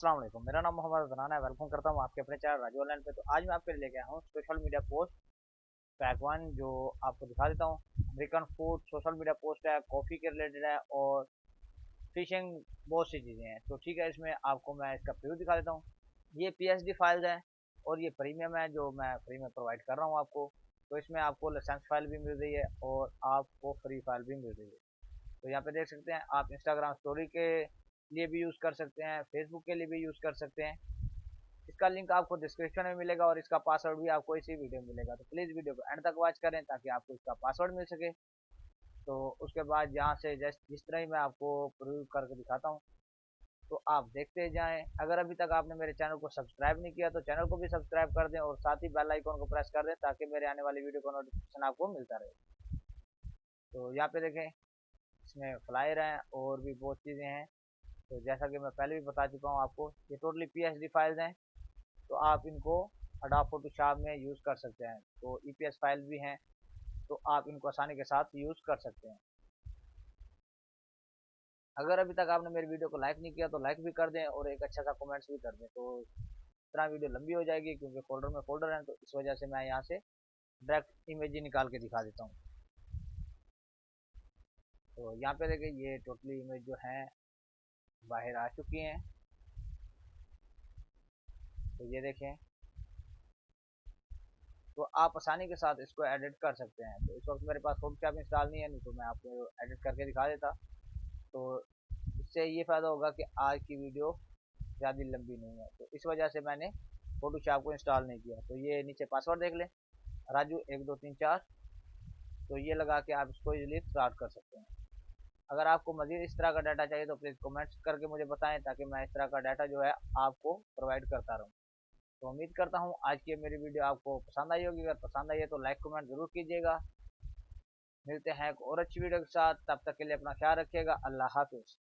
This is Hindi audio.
अस्सलाम वालेकुम। मेरा नाम मोहम्मद अदनान है। वेलकम करता हूँ आपके अपने चैनल राजू ऑनलाइन पे। तो आज मैं आपके लिए लेके आया हूँ social media post pack one, जो आपको दिखा देता हूँ। American food social media post है, कॉफ़ी के रिलेटेड है और फिशिंग, बहुत सी चीज़ें हैं। तो ठीक है, इसमें आपको मैं इसका प्रीव्यू दिखा देता हूँ। ये पीएचडी फाइल्स हैं और ये प्रीमियम है, जो मैं फ्री में प्रोवाइड कर रहा हूँ आपको। तो इसमें आपको लाइसेंस फाइल भी मिल रही है और आपको फ्री फाइल भी मिल रही है। तो यहाँ पे देख सकते हैं, आप इंस्टाग्राम स्टोरी के लिए भी यूज़ कर सकते हैं, फेसबुक के लिए भी यूज़ कर सकते हैं। इसका लिंक आपको डिस्क्रिप्शन में मिलेगा और इसका पासवर्ड भी आपको इसी वीडियो में मिलेगा। तो प्लीज़ वीडियो को एंड तक वॉच करें ताकि आपको इसका पासवर्ड मिल सके। तो उसके बाद यहाँ से जस्ट जिस तरह ही मैं आपको प्रूव करके दिखाता हूँ, तो आप देखते जाएं। अगर अभी तक आपने मेरे चैनल को सब्सक्राइब नहीं किया तो चैनल को भी सब्सक्राइब कर दें और साथ ही बेल आइकन को प्रेस कर दें ताकि मेरे आने वाली वीडियो का नोटिफिकेशन आपको मिलता रहे। तो यहाँ पे देखें, इसमें फ्लायर हैं और भी बहुत चीज़ें हैं। तो जैसा कि मैं पहले भी बता चुका हूँ आपको, ये टोटली पीएचडी फाइल्स हैं। तो आप इनको अडोब फोटोशॉप में यूज़ कर सकते हैं। तो ईपीएस फाइल भी हैं, तो आप इनको आसानी के साथ यूज़ कर सकते हैं। अगर अभी तक आपने मेरी वीडियो को लाइक नहीं किया तो लाइक भी कर दें और एक अच्छा सा कमेंट्स भी कर दें। तो इस तरह वीडियो लंबी हो जाएगी क्योंकि फोल्डर में फोल्डर हैं, तो इस वजह से मैं यहाँ से डायरेक्ट इमेज ही निकाल के दिखा देता हूँ। तो यहाँ पे देखिए, ये टोटली इमेज जो है बाहर आ चुकी हैं। तो ये देखें, तो आप आसानी के साथ इसको एडिट कर सकते हैं। तो इस वक्त मेरे पास फोटोशॉप इंस्टॉल नहीं है, नहीं तो मैं आपको एडिट करके दिखा देता। तो इससे ये फ़ायदा होगा कि आज की वीडियो ज़्यादा लंबी नहीं है, तो इस वजह से मैंने फोटोशॉप को इंस्टॉल नहीं किया। तो ये नीचे पासवर्ड देख लें, राजू 1234। तो ये लगा के आप इसको इजीली स्टार्ट कर सकते हैं। अगर आपको मज़ीद इस तरह का डाटा चाहिए तो प्लीज़ कमेंट्स करके मुझे बताएं ताकि मैं इस तरह का डाटा जो है आपको प्रोवाइड करता रहूँ। तो उम्मीद करता हूँ आज की मेरी वीडियो आपको पसंद आई होगी। अगर पसंद आई है तो लाइक कमेंट ज़रूर कीजिएगा। मिलते हैं एक और अच्छी वीडियो के साथ, तब तक के लिए अपना ख्याल रखिएगा। अल्लाह हाफिज़।